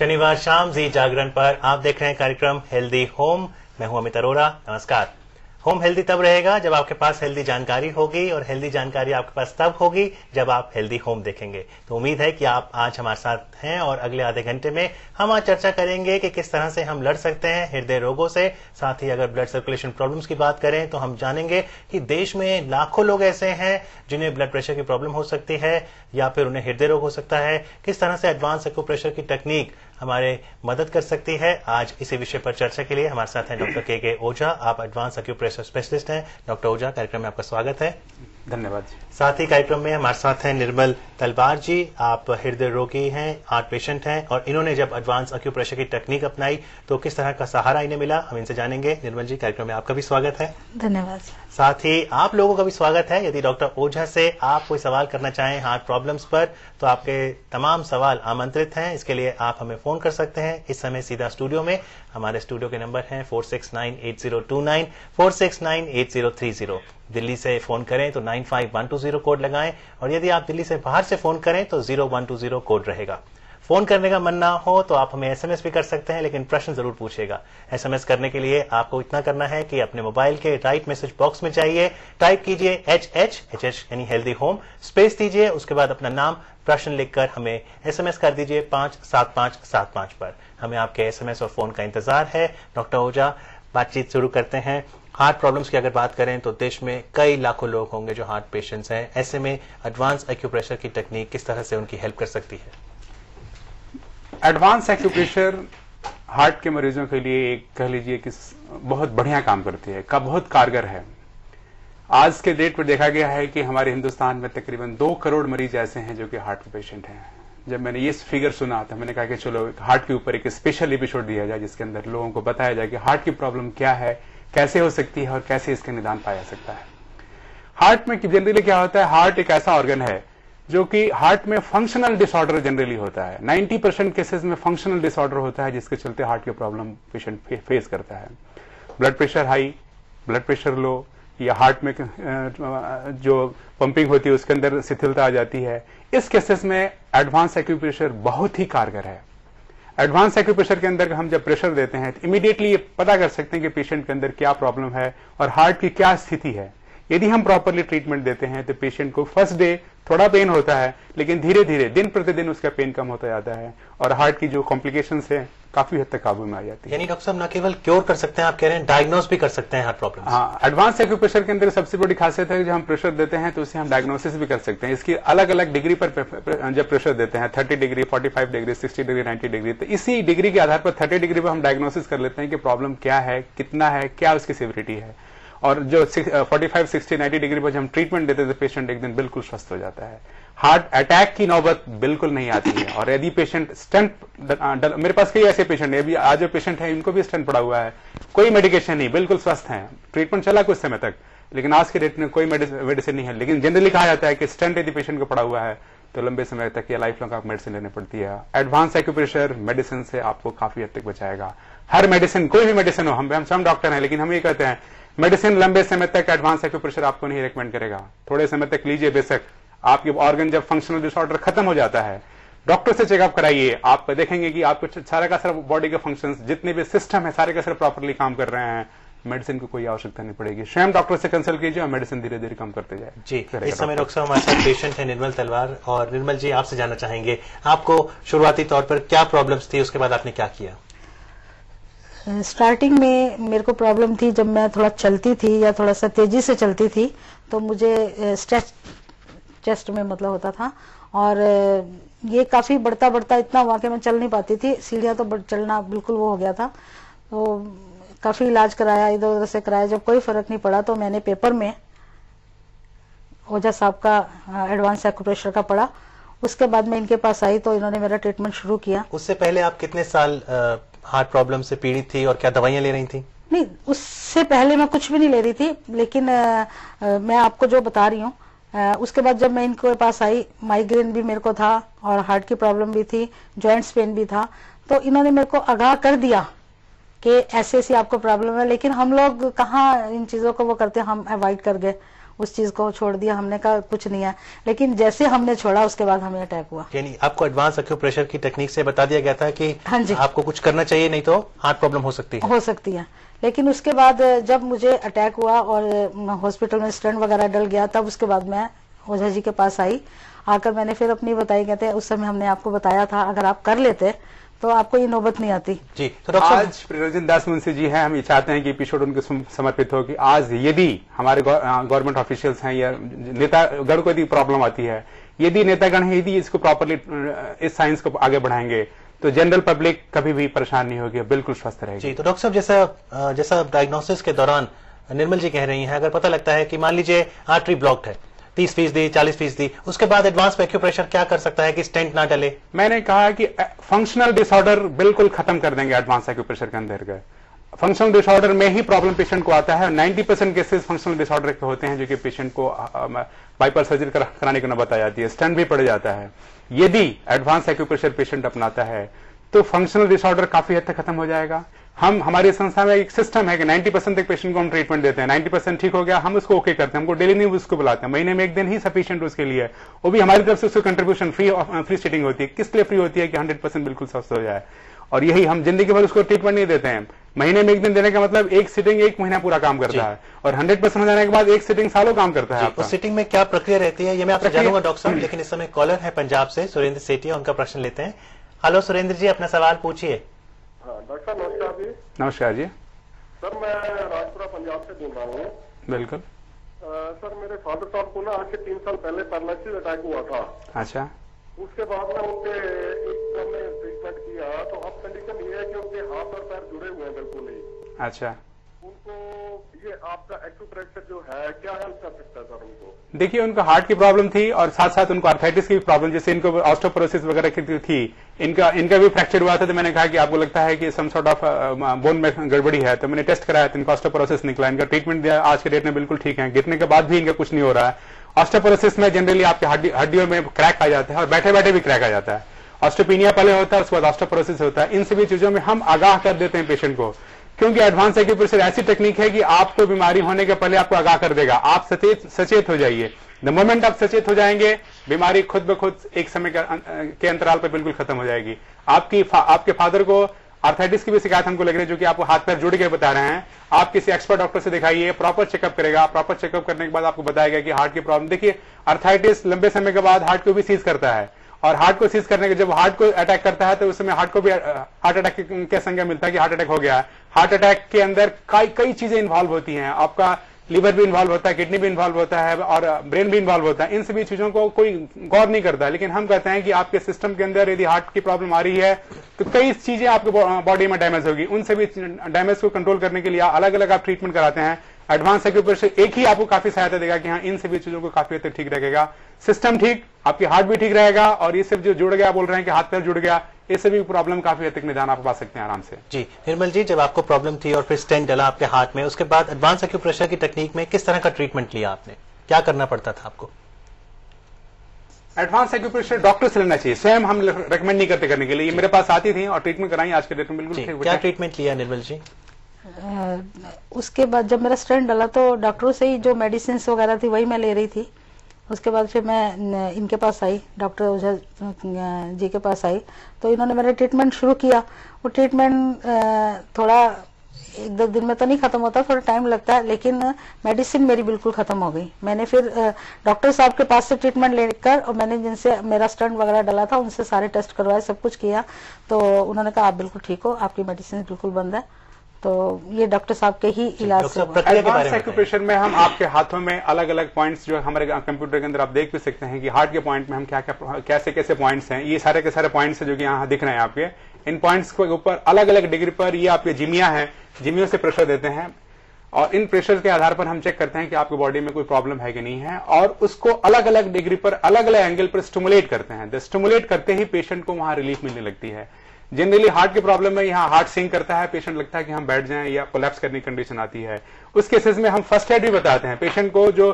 शनिवार शाम जी जागरण पर आप देख रहे हैं कार्यक्रम हेल्दी होम। मैं हूं अमित अरोरा। नमस्कार। होम हेल्दी तब रहेगा जब आपके पास हेल्दी जानकारी होगी, और हेल्दी जानकारी आपके पास तब होगी जब आप हेल्दी होम देखेंगे। तो उम्मीद है कि आप आज हमारे साथ हैं और अगले आधे घंटे में हम आज चर्चा करेंगे कि किस तरह से हम लड़ सकते हैं हृदय रोगों से। साथ ही अगर ब्लड सर्कुलेशन प्रॉब्लम्स की बात करें तो हम जानेंगे कि देश में लाखों लोग ऐसे हैं जिन्हें ब्लड प्रेशर की प्रॉब्लम हो सकती है या फिर उन्हें हृदय रोग हो सकता है। किस तरह से एडवांस एक्यूप्रेशर की टेक्निक हमारे मदद कर सकती है। आज इसी विषय पर चर्चा के लिए हमारे साथ हैं डॉक्टर के ओझा। आप एडवांस एक्यूप्रेशर स्पेशलिस्ट हैं। डॉक्टर ओझा, कार्यक्रम में आपका स्वागत है। धन्यवाद। साथ ही कार्यक्रम में हमारे साथ हैं निर्मल तलवार जी। आप हृदय रोगी हैं, हार्ट पेशेंट हैं, और इन्होंने जब एडवांस एक्यूप्रेशर की टेक्निक अपनाई तो किस तरह का सहारा इन्हें मिला, हम इनसे जानेंगे। निर्मल जी, कार्यक्रम में आपका भी स्वागत है। धन्यवाद। साथ ही आप लोगों का भी स्वागत है। यदि डॉक्टर ओझा से आप कोई सवाल करना चाहें हार्ट प्रॉब्लम्स पर तो आपके तमाम सवाल आमंत्रित हैं। इसके लिए आप हमें फोन कर सकते हैं इस समय सीधा स्टूडियो में। हमारे स्टूडियो के नंबर हैं 4698029469 46988030। दिल्ली से फोन करें तो 95120 कोड लगाएं, और यदि आप दिल्ली से बाहर से फोन करें तो 0120 कोड रहेगा। फोन करने का मन ना हो तो आप हमें एसएमएस भी कर सकते हैं, लेकिन प्रश्न जरूर पूछिएगा। एसएमएस करने के लिए आपको इतना करना है कि अपने मोबाइल के राइट मैसेज बॉक्स में जाइए, टाइप कीजिए HH यानी हेल्दी होम, स्पेस दीजिए, उसके बाद अपना नाम, प्रश्न लिखकर हमें एसएमएस कर दीजिए 57575 पर। हमें आपके एसएमएस और फोन का इंतजार है। डॉक्टर ओझा, बातचीत शुरू करते हैं। हार्ट प्रॉब्लम्स की अगर बात करें तो देश में कई लाखों लोग होंगे जो हार्ट पेशेंट्स हैं। ऐसे में एडवांस एक्यूप्रेशर की टेक्निक किस तरह से उनकी हेल्प कर सकती है? एडवांस एक्यूप्रेशर हार्ट के मरीजों के लिए एक कह लीजिए कि बहुत बढ़िया काम करती है, बहुत कारगर है। आज के डेट पर देखा गया है कि हमारे हिंदुस्तान में तकरीबन 2 करोड़ मरीज ऐसे हैं जो कि हार्ट के पेशेंट हैं। जब मैंने ये फिगर सुना था मैंने कहा कि चलो हार्ट के ऊपर एक स्पेशल एपिसोड दिया जाए जिसके अंदर लोगों को बताया जाए कि हार्ट की प्रॉब्लम क्या है, कैसे हो सकती है और कैसे इसका निदान पाया जा सकता है। हार्ट में जनरली क्या होता है, हार्ट एक ऐसा ऑर्गन है जो कि हार्ट में फंक्शनल डिसऑर्डर जनरली होता है। 90% केसेस में फंक्शनल डिसऑर्डर होता है जिसके चलते हार्ट की प्रॉब्लम पेशेंट फेस करता है। Blood pressure high, blood pressure low, या हार्ट में जो पंपिंग होती है उसके अंदर शिथिलता आ जाती है। इस केसेस में एडवांस एक्यूप्रेशर बहुत ही कारगर है। एडवांस एक्यूप्रेशर के अंदर हम जब प्रेशर देते हैं तो इमीडिएटली ये पता कर सकते हैं कि पेशेंट के अंदर क्या प्रॉब्लम है और हार्ट की क्या स्थिति है। यदि हम प्रॉपरली ट्रीटमेंट देते हैं तो पेशेंट को फर्स्ट डे थोड़ा पेन होता है, लेकिन धीरे धीरे दिन प्रतिदिन उसका पेन कम होता जाता है और हार्ट की जो कॉम्प्लिकेशंस है काफी हद तक काबू में आ जाती है। यानी डॉक्टर साहब, न केवल क्योर कर सकते हैं, आप कह रहे हैं डायग्नोस भी कर सकते हैं हार्ट प्रॉब्लम। हाँ, एडवांस एक्यूप्रेशर के अंदर सबसे बड़ी खासियत है कि जब हम प्रेशर देते हैं तो उससे हम डायग्नोसिस भी कर सकते हैं। इसकी अलग अलग डिग्री पर जब प्रेशर देते हैं 30 डिग्री, 45 डिग्री, 60 डिग्री, 90 डिग्री, तो इसी डिग्री के आधार पर 30 डिग्री पर हम डायग्नोसिस कर लेते हैं कि प्रॉब्लम क्या है, कितना है, क्या उसकी सिविरिटी है। और जो 45, 60, 90 डिग्री पर हम ट्रीटमेंट देते हैं तो पेशेंट एक दिन बिल्कुल स्वस्थ हो जाता है। हार्ट अटैक की नौबत बिल्कुल नहीं आती है। और यदि पेशेंट स्टेंट, मेरे पास कई ऐसे पेशेंट है, अभी आज जो पेशेंट है इनको भी स्टेंट पड़ा हुआ है, कोई मेडिकेशन नहीं, बिल्कुल स्वस्थ है, ट्रीटमेंट चला कुछ समय तक, लेकिन आज के डेट में कोई मेडिसिन नहीं है। लेकिन जनरली कहा जाता है कि स्टेंट यदि पेशेंट को पड़ा हुआ है तो लंबे समय तक या लाइफ लॉन्ग आपको मेडिसिन लेनी पड़ती है। एडवांस एक्यूप्रेशर मेडिसिन से आपको काफी हद तक बचाएगा। हर मेडिसिन, कोई भी मेडिसिन हो, हम सब डॉक्टर हैं लेकिन हम ये कहते हैं मेडिसिन लंबे समय तक एडवांस एक्यूप्रेशर आपको नहीं रिकमेंड करेगा। थोड़े समय तक लीजिए, बेशक आपके ऑर्गन जब फंक्शनल डिसऑर्डर खत्म हो जाता है डॉक्टर से चेकअप कराइए, आप देखेंगे कि आपको सारा का सारा बॉडी के फंक्शंस जितने भी सिस्टम है सारे का सारे प्रॉपरली काम कर रहे हैं। मेडिसिन की कोई आवश्यकता नहीं पड़ेगी। स्वयं डॉक्टर से कंसल्ट कीजिए और मेडिसिन धीरे धीरे कम करते जाए। जी, इस समय डॉक्टर साहब हमारे साथ पेशेंट है निर्मल तलवार। और निर्मल जी, आपसे जानना चाहेंगे आपको शुरुआती तौर पर क्या प्रॉब्लम्स थी, उसके बाद आपने क्या किया? स्टार्टिंग में मेरे को प्रॉब्लम थी जब मैं थोड़ा चलती थी या थोड़ा सा तेजी से चलती थी तो मुझे स्ट्रेच चेस्ट में मतलब होता था, और ये काफी बढ़ता बढ़ता इतना हुआ कि मैं चल नहीं पाती थी। सीढ़ियां तो चलना बिल्कुल वो हो गया था। तो काफी इलाज कराया, इधर उधर से कराया, जब कोई फर्क नहीं पड़ा तो मैंने पेपर में ओझा साहब का एडवांस एक्यूप्रेशर का पढ़ा। उसके बाद मैं इनके पास आई तो इन्होंने मेरा ट्रीटमेंट शुरू किया। उससे पहले आप कितने साल हार्ट प्रॉब्लम से पीड़ित थी और क्या दवाइयां ले रही थी? नहीं, उससे पहले मैं कुछ भी नहीं ले रही थी, लेकिन मैं आपको जो बता रही हूँ, उसके बाद जब मैं इनके पास आई, माइग्रेन भी मेरे को था और हार्ट की प्रॉब्लम भी थी, जॉइंट्स पेन भी था, तो इन्होंने मेरे को आगाह कर दिया कि ऐसे ऐसी आपको प्रॉब्लम है। लेकिन हम लोग कहाँ इन चीजों को वो करते हैं, हम अवॉइड कर गए। उस चीज को छोड़ दिया, हमने कहा कुछ नहीं है। लेकिन जैसे हमने छोड़ा उसके बाद हमें अटैक हुआ। यानी आपको एडवांस एक्यूप्रेशर की टेक्निक से बता दिया गया था कि हाँ जी, आपको कुछ करना चाहिए, नहीं तो हार्ट प्रॉब्लम हो सकती है। लेकिन उसके बाद जब मुझे अटैक हुआ और हॉस्पिटल में स्टेंट वगैरह डल गया, तब उसके बाद मैं ओझा जी के पास आई। आकर मैंने फिर अपनी बताई, कहते उस समय हमने आपको बताया था अगर आप कर लेते तो आपको ये नौबत नहीं आती। जी, तो डॉक्टर आज प्रियरंजन दास मुंशी जी हैं, हम ये चाहते हैं कि एपिसोड उनको समर्पित हो कि आज यदि हमारे गवर्नमेंट ऑफिशियल्स हैं या नेतागण को यदि प्रॉब्लम आती है, यदि नेतागण है यदि इसको प्रॉपरली इस साइंस को आगे बढ़ाएंगे तो जनरल पब्लिक कभी भी परेशान नहीं होगी, बिल्कुल स्वस्थ रहेगी। जी, तो डॉक्टर साहब जैसा डायग्नोसिस के दौरान निर्मल जी कह रही हैं, अगर पता लगता है कि मान लीजिए आर्टरी ब्लॉक्ड है 30%, 40%, उसके बाद एडवांस एक्यूप्रेशर क्या कर सकता है कि स्टेंट ना डले? मैंने कहा कि फंक्शनल डिसऑर्डर बिल्कुल खत्म कर देंगे एडवांस एक्यूप्रेशर के अंदर। फंक्शनल डिसऑर्डर में ही प्रॉब्लम पेशेंट को आता है। 90% केसेस फंक्शनल डिसऑर्डर के होते हैं जो कि पेशेंट को बाईपास सर्जरी कराने की नौबत आ जाती है, स्टेंट भी पड़ जाता है। यदि एडवांस एक्यूप्रेशर पेशेंट अपनाता है तो फंक्शनल डिसऑर्डर काफी हद तक खत्म हो जाएगा। हमारी संस्था में एक सिस्टम है कि 90% तक पेशेंट को हम ट्रीटमेंट देते हैं। 90% ठीक हो गया, हम उसको ओके करते हैं, हमको डेली नहीं उसको बुलाते हैं, महीने में एक दिन ही सफिशिएंट उसके लिए। वो भी हमारी तरफ से उसको कंट्रीब्यूशन फ्री सीटिंग होती है। किस लिए फ्री होती है कि 100% बिल्कुल स्वस्थ हो जाए। और यही हम जिंदगी भर उसको ट्रीटमेंट नहीं देते हैं, महीने में एक दिन देने का मतलब एक सिटिंग 1 महीना पूरा काम करता है, और 100% हो जाने के बाद एक सिटिंग सालों काम करता है। आपका सिटिंग में क्या प्रक्रिया रहती है ये मैं आपसे जानूंगा डॉक्टर साहब, लेकिन इस समय कॉलर है पंजाब से सुरेंद्र सेठिया, उनका प्रश्न लेते हैं। हेलो सुरेंद्र जी, अपना सवाल पूछिए। डॉक्टर साहब नमस्कार जी। नमस्कार जी। सर मैं राजपुरा पंजाब से बोल रहा हूँ। बिल्कुल। सर मेरे फादर साहब को ना आज से 3 साल पहले पैरालिसिस अटैक हुआ था। अच्छा। उसके बाद में उनके हमने ट्रीटमेंट किया तो अब कंडीशन ये है कि उनके हाथ और पैर जुड़े हुए हैं बिल्कुल ही। अच्छा। उनको ये आपका एक्यूप्रेशर जो है क्या हेल्प कर सकता है सर उनको? देखिए, उनको हार्ट की प्रॉब्लम थी और साथ साथ उनको आर्थराइटिस की भी प्रॉब्लम, जैसे इनको ऑस्टियोपोरोसिस वगैरह की थी, इनका भी फ्रैक्चर हुआ था। तो मैंने कहा कि आपको लगता है कि सम सॉर्ट ऑफ बोन में गड़बड़ी है, तो मैंने टेस्ट कराया तो इनका ऑस्टियोपोरोसिस निकला। इनका ट्रीटमेंट दिया, आज के डेट में बिल्कुल ठीक है। गिरने के बाद भी इनका कुछ नहीं हो रहा है। ऑस्टियोपोरोसिस में जनरली आपके हड्डियों में क्रैक आ जाता है और बैठे बैठे भी क्रैक आ जाता है। ऑस्टियोपेनिया पहले होता है, उसके बाद ऑस्टियोपोरोसिस होता है। इन सभी चीजों में हम आगाह कर देते हैं पेशेंट को, क्योंकि एडवांस एक्यूप्रेशर ऐसी टेक्निक है कि आपको बीमारी होने के पहले आपको आगाह कर देगा। आप सचेत हो जाइए। द मोमेंट आप सचेत हो जाएंगे, बीमारी खुद ब खुद एक समय के अंतराल पर बिल्कुल खत्म हो जाएगी। आपके फादर को आर्थराइटिस की भी शिकायत हमको लग रही है, जो कि आपको हाथ पैर जुड़ के बता रहे हैं। आप किसी एक्सपर्ट डॉक्टर से दिखाइए, प्रॉपर चेकअप करेगा। प्रॉपर चेकअप करने के बाद आपको बताएगा कि हार्ट की प्रॉब्लम। देखिए, आर्थराइटिस लंबे समय के बाद हार्ट को भी सीज करता है, और हार्ट को सीज करने के जब हार्ट को अटैक करता है तो उस समय हार्ट को भी हार्ट अटैक के संज्ञा मिलता है कि हार्ट अटैक हो गया है। हार्ट अटैक के अंदर कई चीजें इन्वॉल्व होती हैं। आपका लिवर भी इन्वॉल्व होता है, किडनी भी इन्वॉल्व होता है, और ब्रेन भी इन्वॉल्व होता है। इन सभी चीजों को कोई गौर नहीं करता है, लेकिन हम कहते हैं कि आपके सिस्टम के अंदर यदि हार्ट की प्रॉब्लम आ रही है तो कई चीजें आपके बॉडी में डैमेज होगी। उन सभी डैमेज को कंट्रोल करने के लिए अलग अलग आप ट्रीटमेंट कराते हैं। एडवांस एक्यूप्रेशर एक ही आपको काफी सहायता देगा कि हाँ, इन सभी चीजों को काफी हद तक ठीक रखेगा। सिस्टम ठीक, आपकी हार्ट भी ठीक रहेगा, और ये सब जो जुड़ गया, बोल रहे हैं कि हाथ पैर जुड़ गया, ये सभी प्रॉब्लम काफी हद तक निदान आप पा सकते हैं आराम से। जी निर्मल जी, जब आपको प्रॉब्लम थी और फिर स्टेंट डला आपके हाथ में, उसके बाद एडवांस एक्यूप्रेशर की टेक्निक में किस तरह का ट्रीटमेंट लिया आपने? क्या करना पड़ता था आपको? एडवांस एक्यूप्रेशर डॉक्टर से लेना चाहिए, स्वयं हम रेकमेंड नहीं करते करने के लिए। ये मेरे पास आती थी और ट्रीटमेंट कराई, आज के डेट में बिल्कुल ठीक। क्या ट्रीटमेंट लिया निर्मल जी? उसके बाद जब मेरा स्टेंट डला तो डॉक्टरों से ही जो मेडिसिन वगैरह थी वही मैं ले रही थी। उसके बाद फिर मैं इनके पास आई, डॉक्टर ओझा जी के पास आई, तो इन्होंने मेरा ट्रीटमेंट शुरू किया। वो ट्रीटमेंट थोड़ा 1-2 दिन में तो नहीं खत्म होता, थोड़ा टाइम लगता है, लेकिन मेडिसिन मेरी बिल्कुल खत्म हो गई। मैंने फिर डॉक्टर साहब के पास से ट्रीटमेंट लेकर, और मैंने जिनसे मेरा स्टंट वगैरह डला था उनसे सारे टेस्ट करवाए, सब कुछ किया, तो उन्होंने कहा आप बिल्कुल ठीक हो, आपकी मेडिसिन बिल्कुल बंद है। तो ये डॉक्टर साहब के ही इलाज से। एडवांस एक्यूप्रेशर में हम आपके हाथों में अलग अलग पॉइंट्स जो हमारे कंप्यूटर के अंदर आप देख भी सकते हैं कि हार्ट के पॉइंट में हम कैसे कैसे पॉइंट्स हैं। ये सारे के सारे पॉइंट्स हैं जो कि यहाँ दिख रहे हैं आपके। इन पॉइंट्स के ऊपर अलग अलग डिग्री पर ये आपके जिमिया है, जिमियों से प्रेशर देते हैं, और इन प्रेशर के आधार पर हम चेक करते हैं कि आपकी बॉडी में कोई प्रॉब्लम है कि नहीं है, और उसको अलग अलग डिग्री पर अलग अलग एंगल पर स्टिमुलेट करते हैं। स्टिमुलेट करते ही पेशेंट को वहां रिलीफ मिलने लगती है। जनरली हार्ट की प्रॉब्लम में यहाँ हार्ट सिंक करता है, पेशेंट लगता है कि हम बैठ जाएं या कोलैप्स करने की कंडीशन आती है। उस केसेस में हम फर्स्ट एड भी बताते हैं पेशेंट को। जो